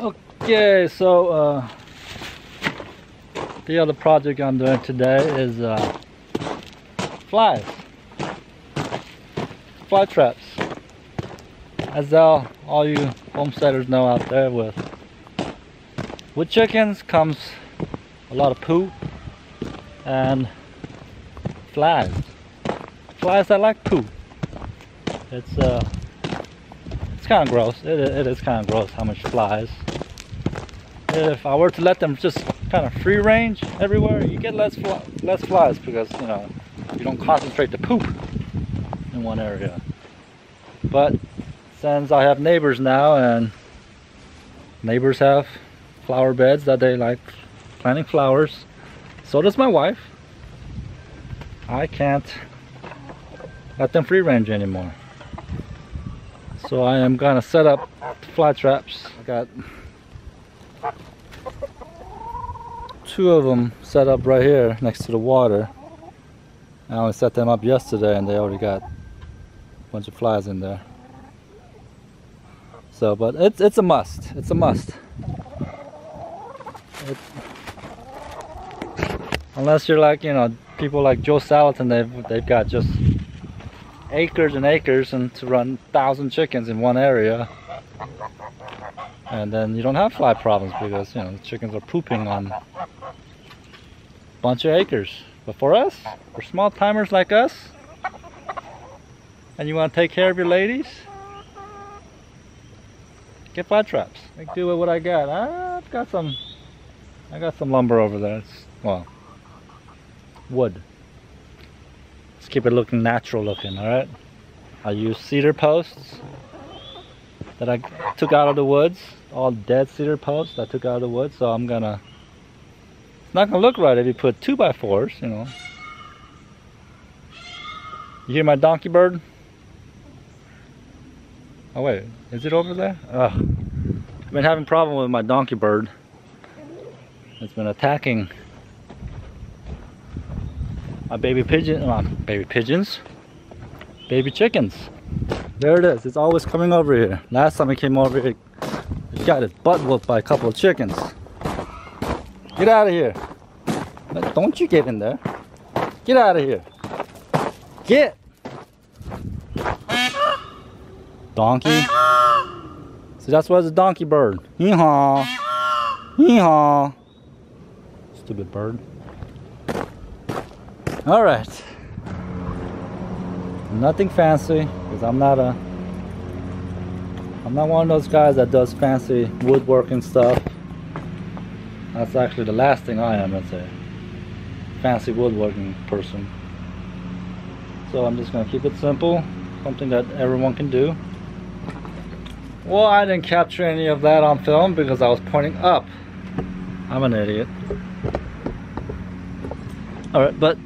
Okay, so the other project I'm doing today is flies, fly traps. As all you homesteaders know out there, with chickens comes a lot of poop and flies. Flies that like poop. It's kind of gross. It is kind of gross how much flies. If I were to let them just kind of free range everywhere, you get less flies because, you know, you don't concentrate the poop in one area. But since I have neighbors now, and neighbors have flower beds that they like planting flowers, so does my wife, I can't let them free range anymore. So I am gonna set up fly traps. I got 2 of them set up right here next to the water. I only set them up yesterday and they already got a bunch of flies in there. So, but it's a must. It's a must. Unless you're like, you know, people like Joe Salatin, they've got just acres and acres and to run 1,000 chickens in one area, and then you don't have fly problems because, you know, the chickens are pooping on a bunch of acres. But for us, for small timers like us, and you want to take care of your ladies, get fly traps. Make do with what I got. I got some lumber over there. It's, well, wood. Let's keep it looking natural looking, alright? I use cedar posts that I took out of the woods, all dead cedar posts I took out of the woods, so it's not gonna look right if you put 2x4s, you know. You hear my donkey bird? Oh wait, is it over there? I've been having a problem with my donkey bird. It's been attacking my baby chickens. There it is. It's always coming over here. Last time it came over here, it got its butt whooped by a couple of chickens. Get out of here. Don't you get in there. Get out of here. Get. Donkey. So that's why it's a donkey bird. Hee-haw. Hee-haw. Stupid bird. Alright. Nothing fancy, because I'm not one of those guys that does fancy woodworking stuff. That's actually the last thing I am, let's say. Fancy woodworking person. So I'm just gonna keep it simple, something that everyone can do. Well, I didn't capture any of that on film because I was pointing up. I'm an idiot. Alright, but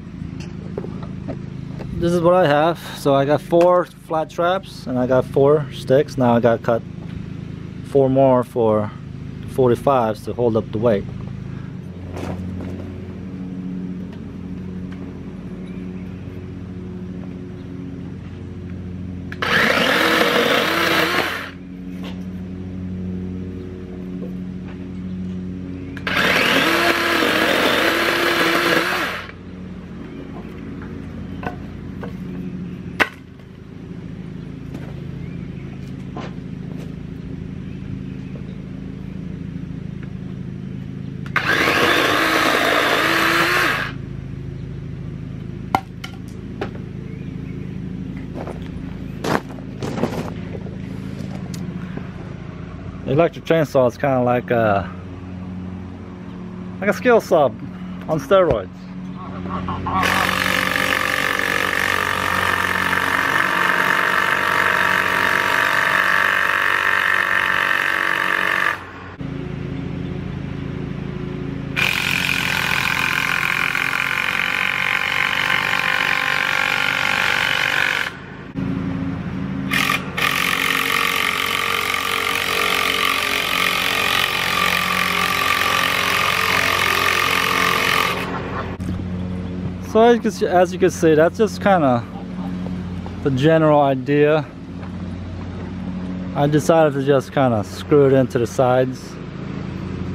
this is what I have. So I got 4 flat traps and I got 4 sticks. Now I got to cut 4 more for 45s to hold up the weight. The electric chainsaw is kind of like a skill saw on steroids. So as you can see, that's just kind of the general idea. I decided to just kind of screw it into the sides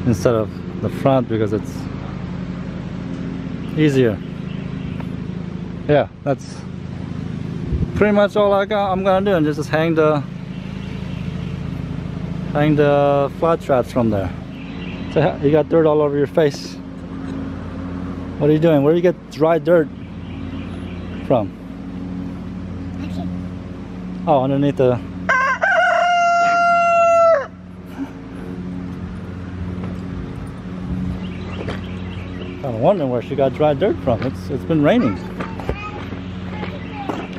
instead of the front because it's easier. Yeah, that's pretty much all I'm gonna do, and just hang the fly traps from there. So you got dirt all over your face. What are you doing? Where do you get dry dirt from? Okay. Oh, underneath the... I'm wondering where she got dry dirt from. It's been raining.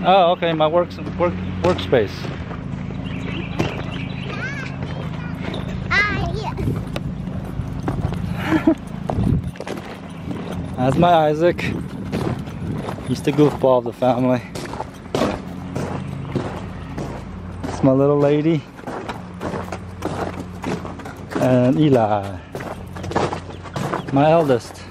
Oh, okay, my workspace. Yeah. That's my Isaac. He's the goofball of the family. It's my little lady. And Eli, my eldest.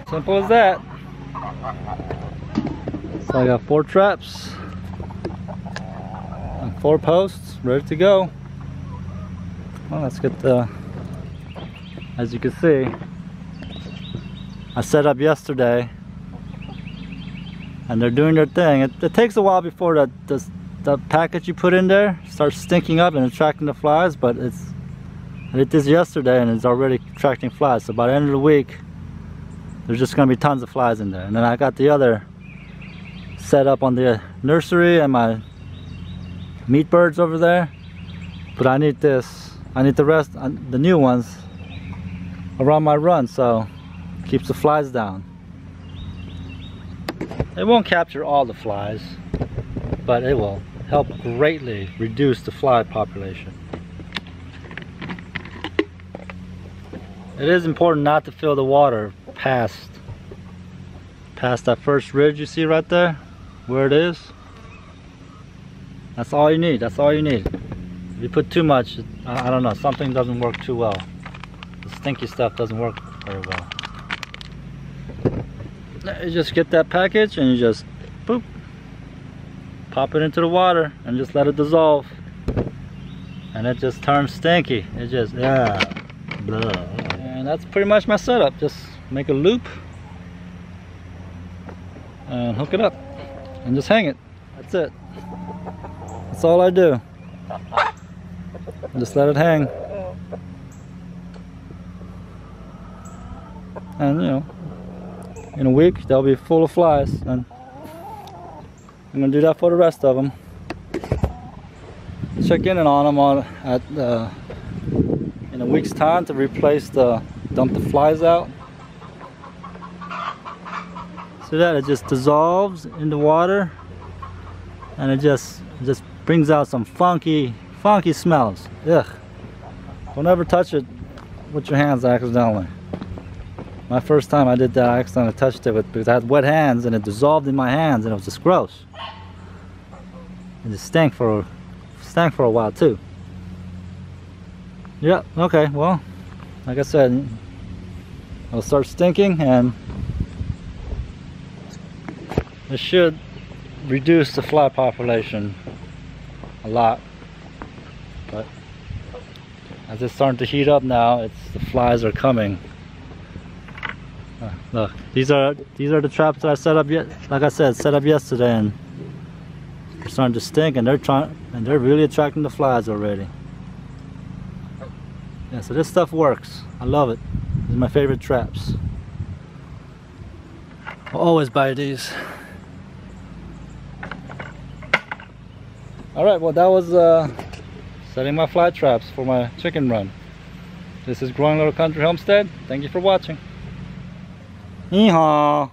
Simple as that. So I got 4 traps and 4 posts ready to go. Well, let's get the, as you can see, I set up yesterday and they're doing their thing. It takes a while before the package you put in there starts stinking up and attracting the flies, but I did this yesterday and it's already attracting flies. So by the end of the week, there's just gonna be tons of flies in there. And then I got the other set up on the nursery and my meat birds over there. But I need this, I need the rest, the new ones around my run, so it keeps the flies down. It won't capture all the flies, but it will help greatly reduce the fly population. It is important not to fill the water past that first ridge you see right there, where it is. That's all you need. That's all you need. If you put too much, I don't know, something doesn't work too well. The stinky stuff doesn't work very well. You just get that package and you just boop, pop it into the water and just let it dissolve, and it just turns stinky. It just, yeah, blah. And that's pretty much my setup. Just make a loop and hook it up and just hang it. That's it. That's all I do. Just let it hang. And you know, in a week they'll be full of flies, and I'm gonna do that for the rest of them. Check in on them in a week's time to replace dump the flies out. See that? It just dissolves in the water and it just brings out some funky smells. Ugh. Don't ever touch it with your hands accidentally. My first time I did that, I accidentally touched it because I had wet hands and it dissolved in my hands and it was just gross. It just stank for a while too. Yeah, okay, well, like I said, it'll start stinking and it should reduce the fly population a lot. But as it's starting to heat up now, the flies are coming. Look, these are the traps that I set up like I said, set up yesterday, and they're starting to stink, and they're really attracting the flies already. Yeah, so this stuff works. I love it. These are my favorite traps. I'll always buy these. Alright, well that was setting my fly traps for my chicken run. This is Growing Little Country Homestead. Thank you for watching. Yeehaw!